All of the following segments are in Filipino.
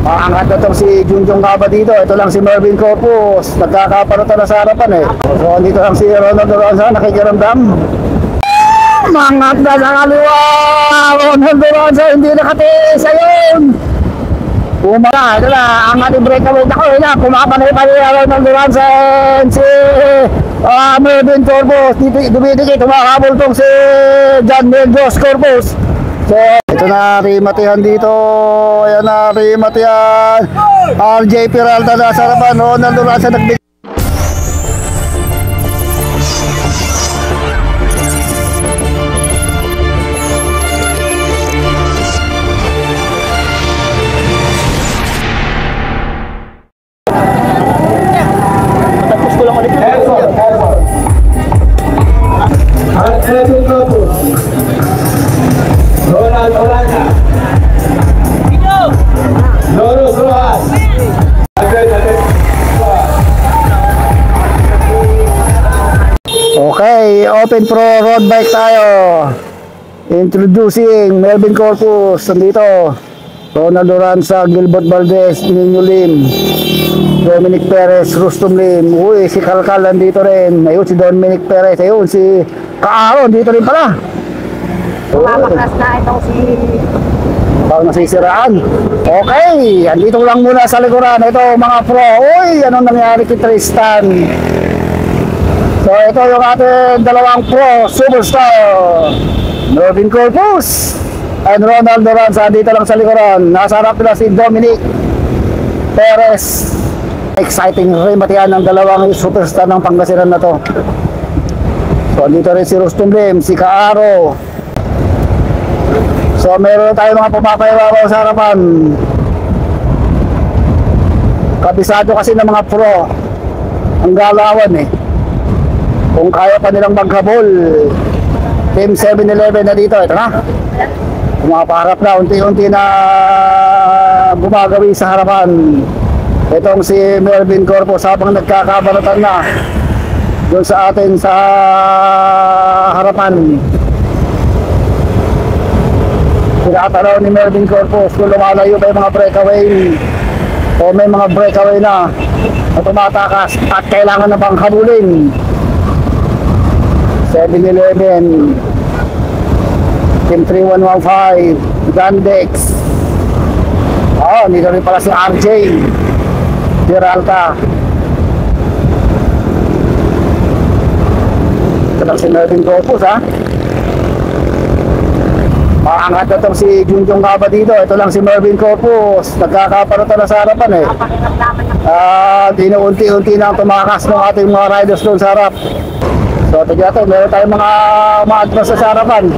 Maangat na itong si Junjong Kaba dito. Ito lang si Mervin Corpus. Nagkakaparutan na sa harapan eh. So dito lang si Ronald Duranza nakikiramdam. Mangat na sa kaliwa. Ronald Duranza hindi nakatiis. Ayun. Pumala. Ito na. Ang ating breakaway na ko. Kumapanay pa rin Ronald Duranza. Si Mervin Corpus. Dumidikit. Tumakabol itong si John Mendoz Corpus. So, ito na rimatihan dito. Ayan na rimatihan. RJ Peralta na sa harapan. Ronald Duranza nagbigay. Tapos ko lang ulit. Ronald Duranza. Loro Rojas. Okay, open pro road bike tayo. Introducing Melvin Corpus nandito. Ronald Duranza, Gilbert Valdez, Nino Lim, Dominic Perez, Rustom Lim. Uy, si Kalkal nandito rin. Ayun si Dominic Perez. Ayun si Kaaro dito rin pala. Mamaklas na itong si... Parang nasisiraan. Okay, andito lang muna sa likuran. Ito mga pro. Uy, anong nangyari kay Tristan? So ito yung ating dalawang pro superstar. Mervin Corpus and Ronald Duranza. Dito lang sa likuran. Nasa harap nila si Dominic Perez. Exciting rimatian ng dalawang superstar ng Pangasinan na to. So andito rin si Rustom Lim, si Kaaro. So meron tayo mga pumapayawaw sa harapan. Kabisado kasi ng mga pro ang galawan eh. Kung kaya pa nilang maghabol. Team 7-Eleven na dito. Ito na. Pumapaharap na. Unti-unti na gumagawi sa harapan. Itong si Mervin Corpus habang nagkakabalatan na doon sa atin sa harapan. Tinatanaw ni Mervin Corpus kung lumalayo ba yung mga breakaway o may mga breakaway na tumatakas at kailangan na bang habulin. 7-Eleven, Team 3115, Gandex. Dito rin pala si RJ Peralta. Ito lang si Mervin Corpus ha. Maangat na itong si Junjong Kaba dito. Ito lang si Mervin Corpus. Nagkakaparutan na sa harapan eh. Unti-unti na tumakas ng ating mga riders doon sa harap. So tignan ito, meron tayong mga maadvance sa harapan.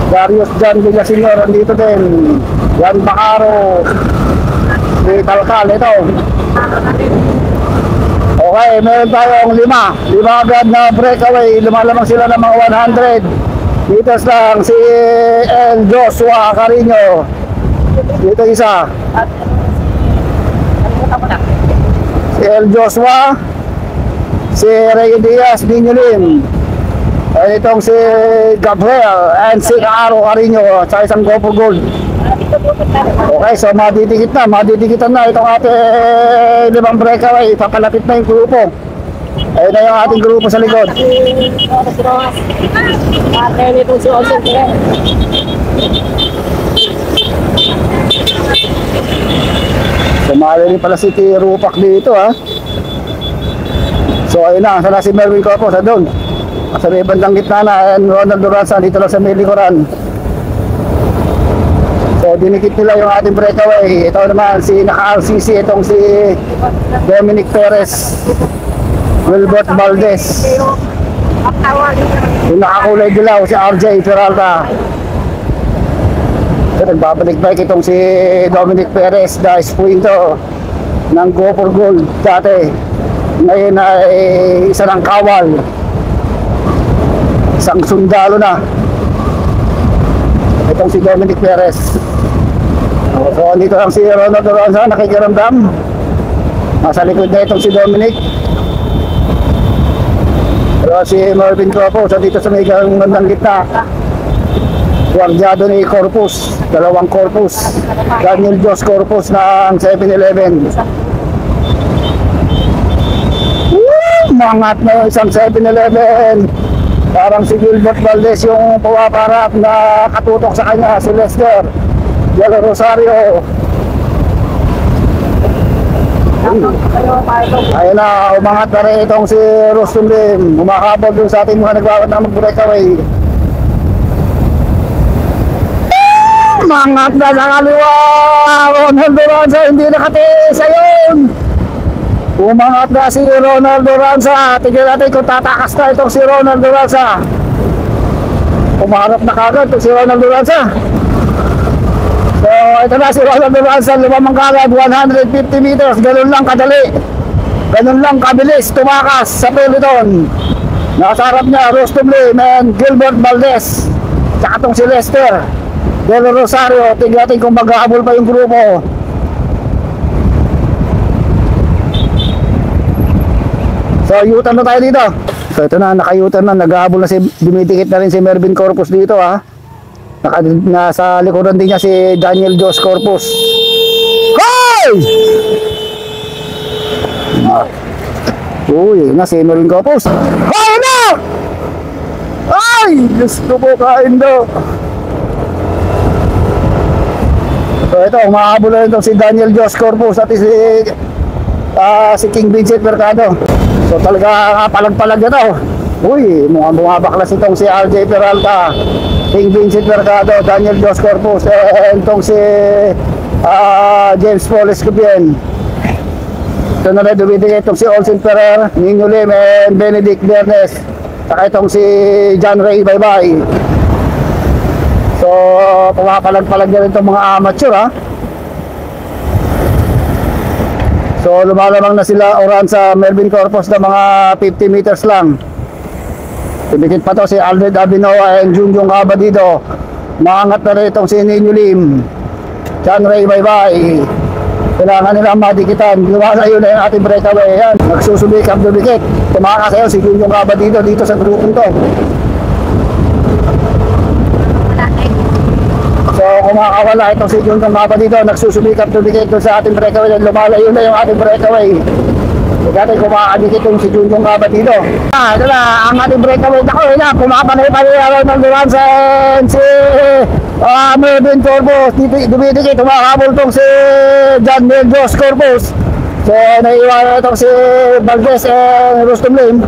Darius John Villaseñor dito din. Juan Bacaro, si Kalkal ito. Okay, meron tayong lima agad na breakaway. Lumalamang sila ng mga 100 meters lang. Si El Joshua Carino dito isa. Si El Joshua, si Ray Diaz, Nino Lim, ay itong si Gabriel and si Kaaro Carino sa isang GoPro Gold. Okay, so madidikitan na itong ating limang breakaway. Papalapit na yung grupo. Ayun na yung ating grupo sa likod. Sumali rin pala si Rupak dito ha. So ayun na, sana si Mervin Corpus doon. Sa may bandang gitna na, and Ronald Duranza dito lang sa may likuran. So dinikit nila yung ating breakaway. Ito naman si naka-RCC, itong si Dominic Perez, Wilbert Valdez. Yung nakakulay dilaw si RJ Peralta. So nagbabalik-balik itong si Dominic Perez, Dice Puinto ng GoPro Gold dati. Ngayon ay isa ng kawal, isang sundalo na itong si Dominic Perez. So dito lang si Ronald Duranza nakikiramdam. Nasa likod na itong si Dominic. Pero si Mervin Corpus dito sa may gandang gitna. Guardiado ni Corpus, dalawang Corpus. Daniel Jos Corpus ng 7-Eleven. Mangat na yung isang 7-Eleven. Parang si Gilbert Valdez yung pumaparap na katutok sa kanya, si Lester Yelo Rosario. Ayun na, umangat na rin itong si Rustum Lim. Umakabot dun sa ating mga nagbawat na mag-breakaway. Mangat na sa kaliwa. Ronald Duranza hindi nakatiis. Ayun, umangat na si Ronald Duranza. Tignan natin kung tatakas na itong si Ronald Duranza. Umaharap na kagad itong si Ronald Duranza. So ito na si Ronald Duranza, lumamang kagad 150 meters. Ganun lang kadali, ganun lang kabilis tumakas sa peloton. Nasa harap niya Rustum Lim and Gilbert Valdez, tsaka itong si Lester Yelo Rosario. Tignan natin kung maghahabol pa yung grupo. So U-turn na tayo dito. So ito na, naka-U-turn na, naghahabol na si, dumitikit na rin si Mervin Corpus dito ha. Nasa likuran din niya si Daniel Jos Corpus. Hoy! Uy, na si Mervin Corpus. Hoy na! Ay! Gusto ko kain daw. So ito, umahabol na rin si Daniel Jos Corpus at si King Vincent Mercado. So talaga palag-palag na to. Uy, mukhang bumabaklas itong si RJ Peralta, King Vincent Mercado, Daniel Jos Corpus, and itong si James Paul Escupien. Ito na rin dumidig itong si Olsen Ferrer, Nino Lim, and Benedict Bernes. Saka itong si John Ray Baybay. So pumapalag-palag na rin itong mga amateur ha. So lumalamang na sila Oranza, Mervin Corpus na mga 50 meters lang. Ibigit pa to si Alfred Abinoa and Junjong Abadido. Maangat na rin itong si Nino Lim, John Ray Baybay. Kailangan nilang madikitan. Lumalayo na yung ating breakaway. Yan, nagsusubikap dumikit. Tumakas sa'yo si Junjong Abadido dito sa grupong to. So kumakawala itong si Junjong Abadido, nagsusubikap dumikit doon sa ating breakaway. Lumalayo na yung ating breakaway. Dati kumakadikit yung si Junjong Abadido. Ito na, ang ating breakaway. Ako yun na, kumakanay pa rin ako ng Duranza and si Mervin Corpus. Dumidikit, kumakabol itong si Daniel Jos Corpus. So naiiwan itong si Valdez and Rustum Lim.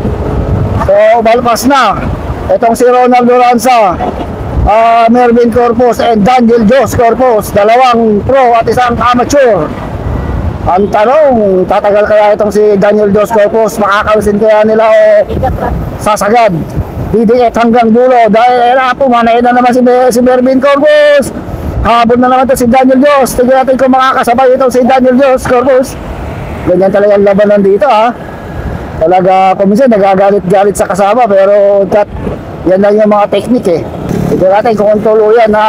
So balpas na itong si Ronald Duranza, Mervin Corpus and Daniel Jos Corpus. Dalawang pro at isang amateur. Ang tanong, tatagal kaya itong si Daniel Jos Corpus? Makakawisin kaya nila o sasagad? Didikit hanggang dulo dahil pumanay na naman si Mervin Corpus. Habol na naman ito si Daniel Jos. Tignan natin kung makakasabay itong si Daniel Jos Corpus. Ganyan talaga ang labanan dito ha. Talaga kuminsan nagagalit-galit sa kasama, pero yan lang yung mga teknik eh. Tignan natin kung tuluyan na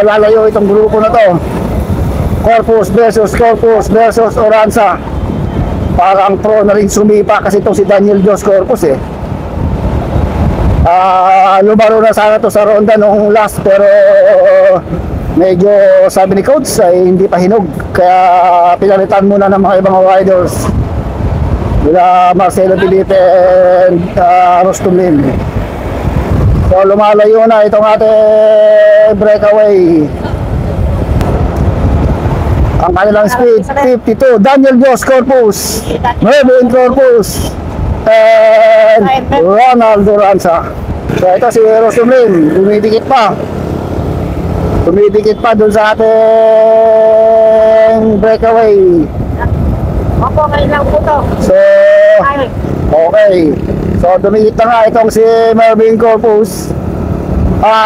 lalayo itong grupo na to. Corpus versus Oranza. Parang pro na rin sumipa kasi itong si Daniel Jos Corpus eh. Lumaro na sana to sa ronda nung last, pero medyo sabi ni coach ay hindi pa hinog, kaya pinalitan muna ng mga ibang riders nila Marcelo Felipe and Rustum Lim. So lumalayo na itong ating breakaway. Ang kanilang speed 52. Daniel Jos Corpus, Mervin Corpus, and Ronald Duranza. So ito si Rustum Lim, dumidikit pa dun sa ating breakaway. Opo, kayo lang po to. So okay, so dumidikit na nga itong si Mervin Corpus,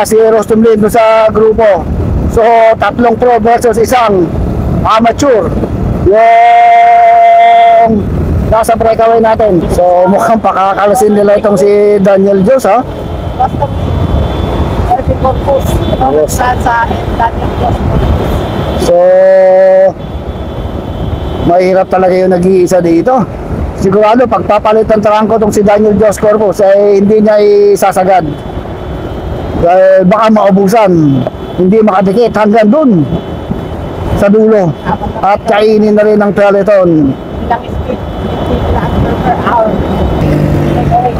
si Rustum Lim dun sa grupo. So tatlong pro versus isang amateur yung nasa breakaway natin. So mukhang pakakalasin nila itong si Daniel Jos ha. Yes. So mahirap talaga yung nag-iisa dito. Sigurado pagpapalit ng trangko itong si Daniel Jos Corpus ay hindi niya isasagad. Dahil baka maubusan, hindi makadikit hanggang dun sa dulo. At kainin na rin ng peloton. Ilang speed, 50 kilometers per hour. Breakaway.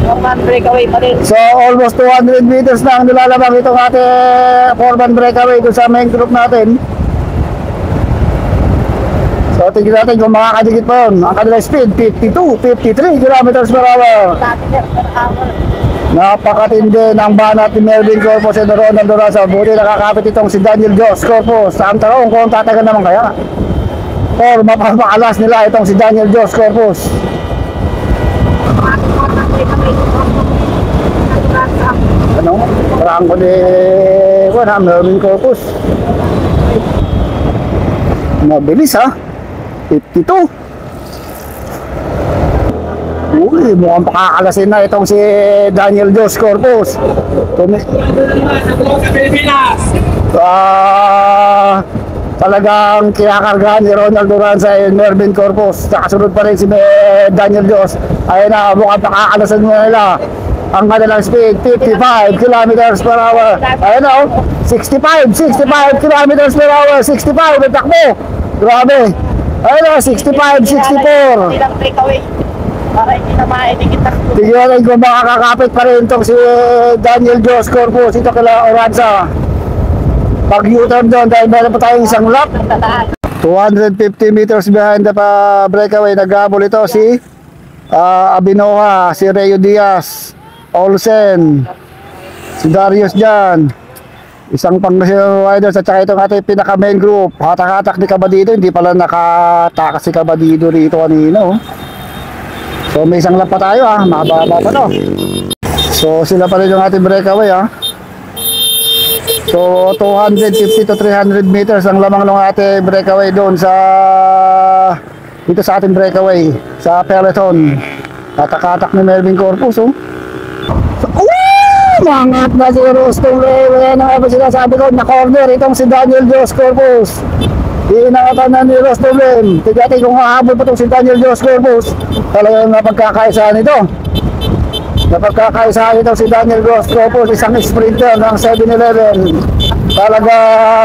Normal breakaway pa rin. So almost 200 meters na ang nilalabang itong ating 4-man breakaway doon sa main group natin. So tingnan natin kung makakadikit pa yun. Ang kanilang speed 52, 53 kilometers per hour. 30 per hour. Napakatindi ng banat ni Melvin Corpus at Ronald Durazo. Buti nakakapit itong si Daniel Jos Corpus. Ang tanong kung tatagal naman kaya or mapapakalas nila itong si Daniel Jos Corpus. Ano? Parang ko ni Melvin Corpus. Mabilis ha. 52. Uy, mukhang pakakalasin na itong si Daniel Jos Corpus. Talagang kinakargahan ni Ronald Duran sa Melvin Corpus. Nakasunod pa rin si Daniel Jos. Ayun na, mukhang pakakalasin mo nila. Ang kanilang speed, 55 kilometers per hour. Ayun na, 65 kilometers per hour. 65, ang takbo. Grabe. Ayun na, 65, 64. Ilang breakaway. Para hindi na maidikit ang Tignan natin kung makakakapit pa rin itong si Daniel Jos Corpus. Ito kala Oranza. Pag U-turn doon dahil meron pa tayong isang lap. 250 meters behind the breakaway. Naghabol ito si Abinoha, si Reo Diaz, Olsen, si Darius Jan. Isang pang-rider sa tsaka itong ating pinaka-main group. Hatak-hatak ni Cabadido. Hindi pala nakatakas si Cabadido rito kanino. So may isang lap pa tayo ha. Mababa pa to. So sila pa rin yung ating breakaway ha. So 250 to 300 meters ang lamang ng ating breakaway doon sa dito sa ating breakaway sa peloton. Hatak-hatak ni Melvin Corpus oh. So, mangat na si Rostong Ray. Wala na sinasabi ko na corner itong si Daniel Jos Corpus. Inangatan na ni Rostong Ray. Tigati kung hahabol pa itong si Daniel Jos Corpus. Talagang napagkakaisaan ito. Napagkakaisaan ito si Daniel Jos Corpus. Isang sprinter ng 7-Eleven. Talaga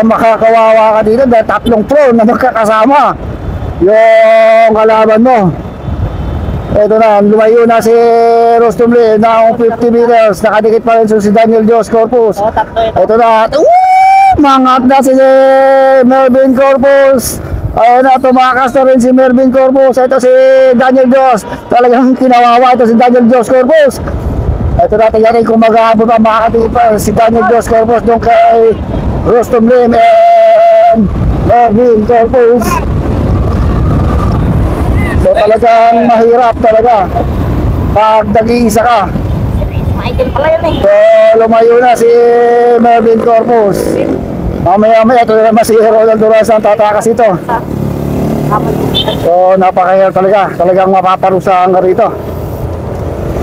makakawawa ka dito dahil tatlong pro na magkakasama yung kalaban mo. Ito na, lumayo na si Rostom Lee ng 50 meters. Nakadikit pa rin si Daniel Jos Corpus. Ito na, mangat na si Melvin Corpus. Ayun na, tumakas na rin si Melvin Corpus. Ito si Daniel Jos. Talagang kinawawa ito si Daniel Jos Corpus. Ito natin yan kung mag-aabot pa makakadikit pa si Daniel Jos Corpus doon kay Rostom Lee and Melvin Corpus. So talagang mahirap talaga pag nag-iisa ka. Michael pala yun eh. So lumayo na si Melvin Corpus. Mamaya-maya ito naman si Ronald Duran ang tatakas ito. So napakahirap talaga. Talagang mapaparusahan ka rito.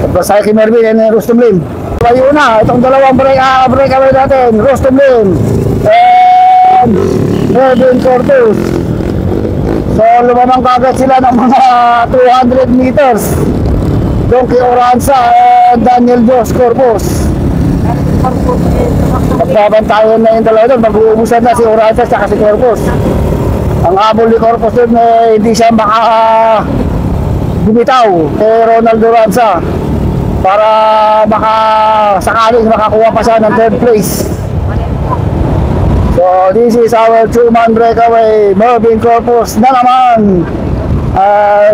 Pagpasaya kay Melvin and Rostom Lim. Lumayo na itong dalawang breakaway natin. Rostom Lim and Melvin Corpus. So lumamang kagad sila ng mga 200 meters doon kay Oranza and Daniel Jos Corpus. Pagbabantayan na yung dalawa doon, mag-uubusan na si Oranza at si Corpus. Ang habol ni Corpus doon hindi siya bumitaw kay Ronald Oranza para sakaling makakuha pa siya ng 3rd place. So this is our 2-man breakaway. Melvin Corpus na naman.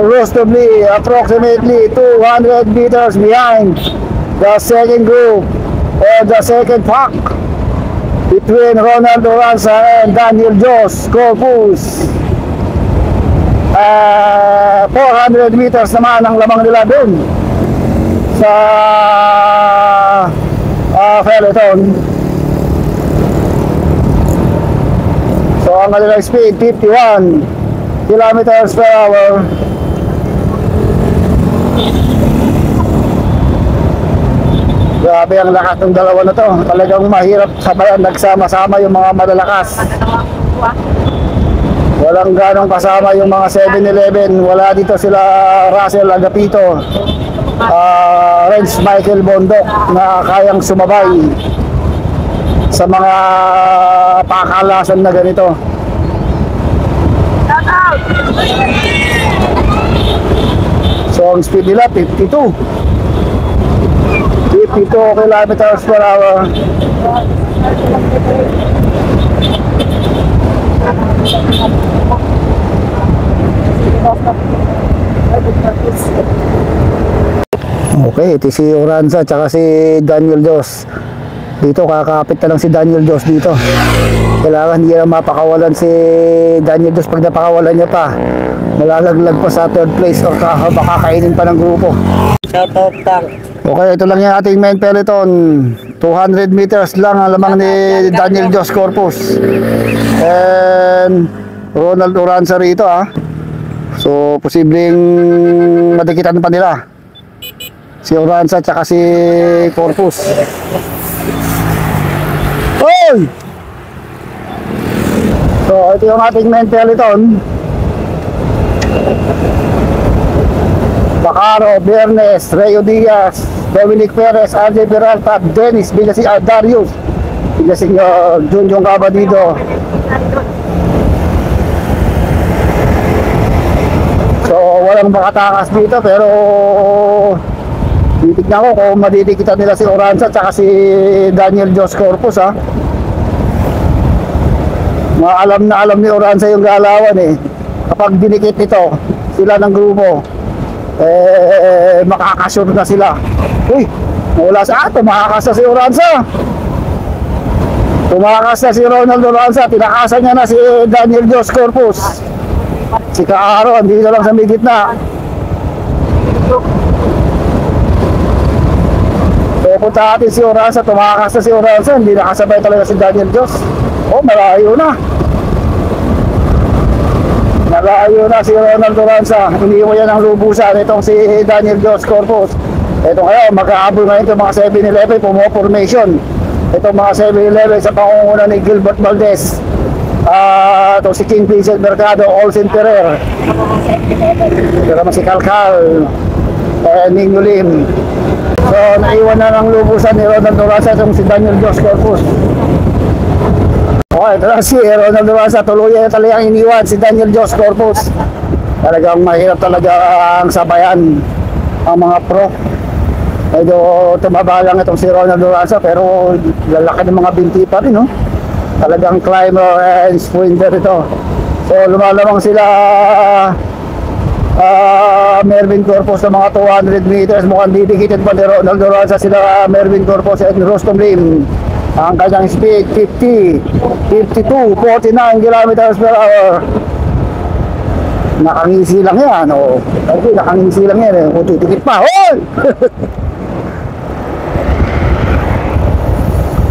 Rostom Lee approximately 200 meters behind the second group or the second pack between Ronald Oranza and Daniel Jos Corpus. 400 meters naman ang lamang nila dun sa peloton. So ang kanilang speed 51 kilometers per hour. Grabe ang lakas ng dalawa na to. Talagang mahirap sabayan nagsama-sama yung mga malalakas. Walang ganong kasama yung mga 7-Eleven. Wala dito sila Russell Agapito, Renz Michael Bondok na kayang sumabay sa mga pakalasan na ganito. So ang speed nila 52 kilometers per hour. Okay, ito si Oranza tsaka si Daniel Dos. Dito kakapit na lang si Daniel Dos dito. Kailangan hindi na mapakawalan si Daniel Dos. Pag napakawalan niya pa, malalaglag pa sa third place or baka kainin pa ng grupo. Okay, ito lang yung ating main peloton. 200 meters lang ang lamang ni Daniel Dos Corpus and Ronald Oranza rito So posibleng madikitan pa nila si Oranza tsaka si Corpus. Hoy! So ito yung ating main peloton. Bacaro, Bernes, Reo Diaz, Dominic Perez, RJ Peralta, Dennis Villasing, Darius Villasing, Junjong Cabadido. So walang makatakas dito pero titignan ko kung madidikitan nila si Oranza at si Daniel Dos Corpus Alam na alam ni Oranza yung galawan kapag dinikit ito sila ng grupo makakasure na sila. Uy, wala sa tumakas na si Oranza. Tumakas na si Ronald Oranza. Tinakasan niya na si Daniel Dos Corpus. Si Kaaro dito lang sa may gitna. So punta natin si Oranza. Tumakas na si Oranza. Hindi nakasabay talaga si Daniel Dos. Malayo na. Nalayo na si Ronald Oranza. Iniwan yan ang lubusan itong si Daniel Dos Corpus. Ito kaya magkahabol ngayon itong mga 7-Eleven pumo-formation. Itong mga 7-Eleven sa pangunguna ni Gilbert Valdez. Ito si King Vincent Mercado, Olsen Ferrer. Ito naman si Calcal, Nino Lim. So naiwan na ng lubusan ni Ronald Oranza itong si Daniel Dos Corpus. Okay, ito lang si Ronald Oranza. Tuluyan na talagang iniwan si Daniel Dos Corpus. Talagang mahirap talaga ang sabayan ang mga pro. Medyo tumaba lang itong si Ronald Oranza pero lalaki ng mga binti pa rin Talagang climber and sprinter ito. So lumalamang sila Mervin Corpus sa mga 200 meters. Mukhang didikitin pa ni Ronald Oranza sila Mervin Corpus at Rostom Lim. Ang kanyang speed 50, 52, 49 kilometers per hour. Nakangisi lang yan Okay, nakangisi lang yan Kung titikit pa Hoy!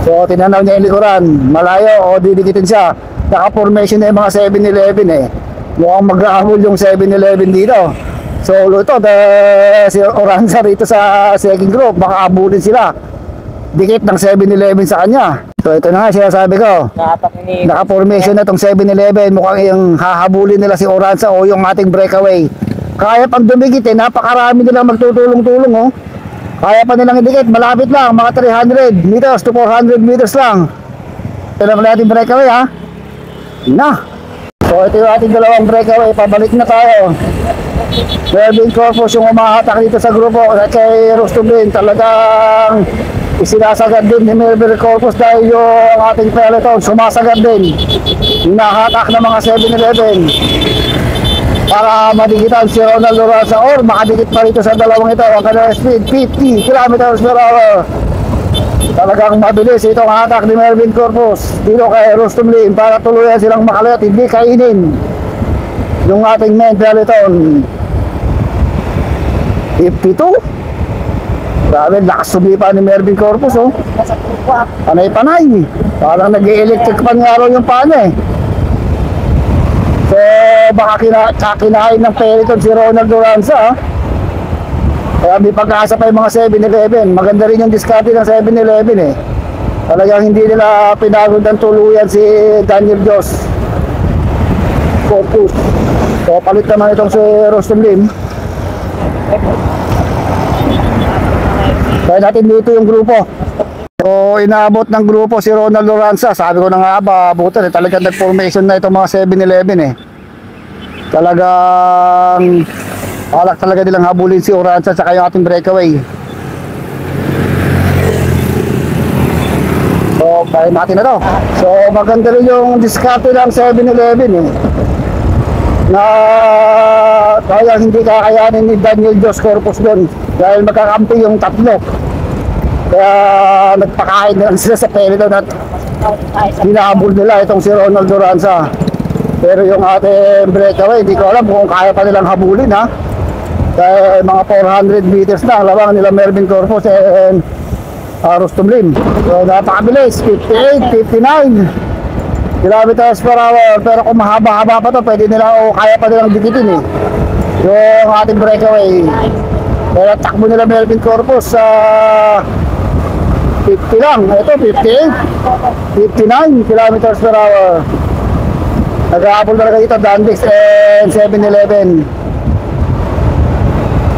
So tinanaw niya yung likuran. Malayo didikitin siya. Naka-formation na yung mga 7-Eleven Mukhang mag-aamol yung 7-Eleven dito. So ito si Oranza rito sa second group. Baka abulin sila. Dikit ng 7-Eleven sa kanya. So ito na nga sinasabi ko. Naka-formation na itong 7-Eleven. Mukhang yung hahabulin nila si Oranza o yung ating breakaway. Kaya pang dumikit napakarami nilang magtutulong-tulong Kaya pa nilang idikit. Malapit lang. Mga 300 meters to 400 meters lang. Ito naman natin breakaway So ito yung ating dalawang breakaway. Pabalik na tayo. Mervin Corpus yung umahatak dito sa grupo. Kay Rostom Lim talagang isinasagad din ni Mervin Corpus dahil yung ating peloton sumasagad din. Hinahatak ng mga 7-Eleven para madikitan si Ronald Oranza or makadikit pa rito sa dalawang ito. Ang kanyang speed 50 kilometers per hour. Talagang mabilis itong hatak ni Mervin Corpus dito kay Rostom Lim para tuluyan silang makalayat, hindi kainin yung ating main peloton. 52. Grabe, lakas sumipa ni Mervin Corpus Panay-panay. Parang nag-i-electric pa nga raw yung pana So baka kinain ng peloton si Ronald Oranza Kaya may pag-asa pa yung mga 7-Eleven. Maganda rin yung diskarte ng 7-Eleven Talagang hindi nila pinagod ng tuluyan si Daniel Dos Corpus. So palit naman itong si Rostom Lim. Kaya natin dito yung grupo. So inaabot ng grupo si Ronald Loranza. Sabi ko na nga ba, buta talagang nag-formation na itong mga 7-Eleven Talagang alak talaga nilang habulin si Loranza at yung ating breakaway. So kaya natin na to. So maganda rin yung diskarte ng 7-Eleven na kaya hindi kakayanin ni Daniel Jos Corpus doon dahil magkakampi yung tatlo. Kaya nagpakain na lang sila sa peloton at hinahabol nila itong si Ronald Loranza. Pero yung ating breakaway, hindi ko alam kung kaya pa nilang habulin Dahil mga 400 meters na ang labangan nila Melvin Corpus and Rustum Lim. So napakabilis, 58, 59 kilometers per hour. Pero kung mahaba-haba pa to, pwede nila o kaya pa nilang dikitin yung ating breakaway. Pero takbo nila Melvin Corpus sa 50 lang. Ito 58, 59 kilometers per hour. Nag-aapol talaga dito Dandex and 7-Eleven.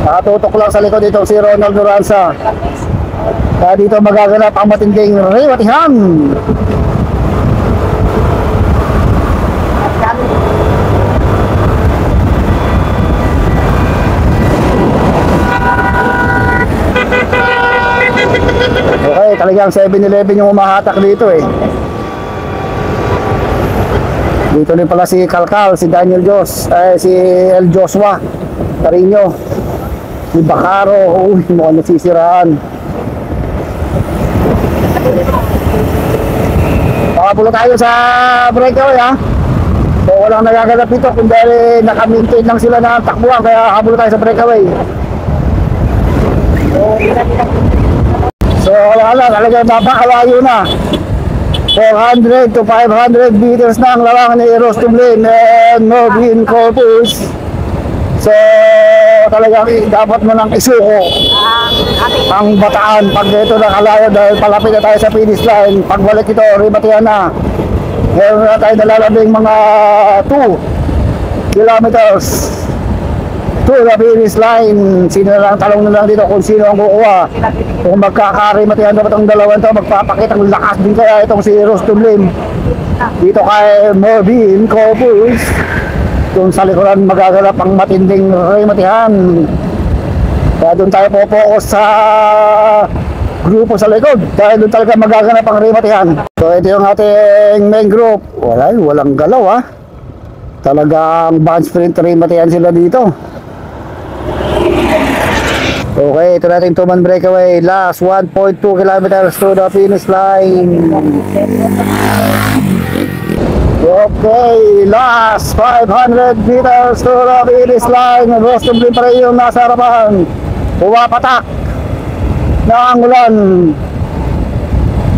Nakatutok lang sa likod dito si Ronald Loranza. Kaya dito magaganap ang matinding rewatihan. Okay, talagang 7-Eleven yung umahatak dito Dito rin pala si Kalkal, si Daniel Jos, si El Joshua Carino, si Bacaro. Uy, mukhang nasisiraan. Pakapulo tayo sa breakaway So walang nagaganap dito kung dahil naka-maintain lang sila ng takbuhan, kaya kapulo tayo sa breakaway. So wala, talagang napakalayo na. 400 to 500 meters na ang lawangan ni Rustum Lim and Melvin Corpus. So talagang dapat mo nang isuko ang bataan pag ito nakalayo dahil palapit na tayo sa finish line. Pagbalik ito, rimatihan na. Meron na tayo nalalabing mga 2 kilometers to the finish line. Sino na lang, talong na lang dito kung sino ang kukuha. Kung magkakarimatihan dapat ang dalawang ito, magpapakitang lakas din kaya itong si Rustum Lim dito kay Melvin Corpus. Doon sa likuran magaganap ang matinding rimatihan. Kaya doon tayo po-focus sa grupo sa likod dahil doon talaga magaganap ang rimatihan. So ito yung ating main group. Walang galaw Talagang band sprint rimatihan sila dito. Okay, ito natin 2-man breakaway. Last 1.2 kilometers to the finish line. Okay, last 500 meters to the finish line. Rustum Lim pa rin yung nasa harapan. Pumapatak na ang ulan.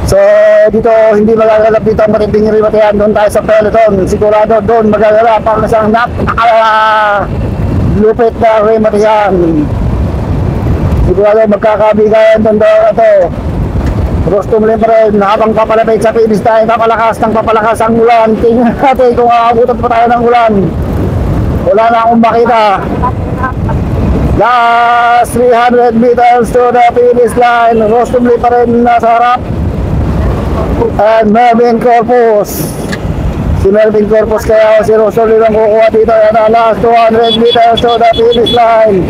So dito hindi magagalap dito ang matinding rimatihan. Doon tayo sa peloton. Sigurado doon magagalap ang isang lupit na rimatihan. Sigurado magkakabigayan doon ito. Rustum Lim pa rin habang papalapit sa finish line. Papalakas ang ulan. Tingnan natin kung aabutan pa tayo ng ulan. Wala na akong makita. Last 300 meters to the finish line. Rustum Lim pa rin nasa harap. And Melvin Corpus. Si Melvin Corpus kaya si Rustum Lim ang kukuha dito. Yan last 200 meters to the finish line.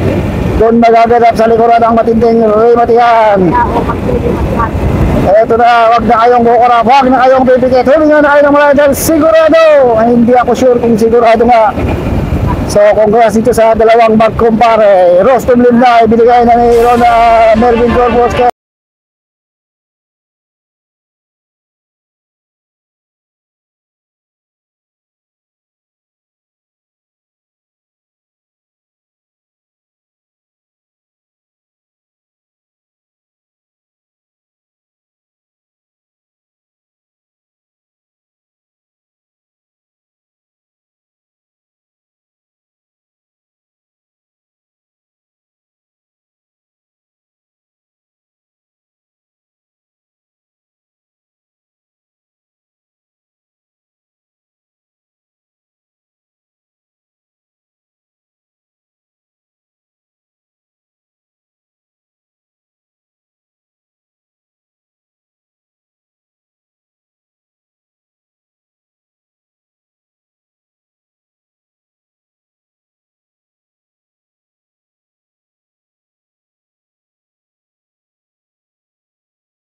Doon magaganap sa likuran ang matinding rimatihan. Eto na, wag na kayong kukurap, wag na kayong pipikit. Huminga na kayo ng mga dahil sigurado. Ay, hindi ako sure kung sigurado nga. So, congrats dito sa dalawang magkumpare. Rustum Lim na ibinigay na ni Melvin Corpus.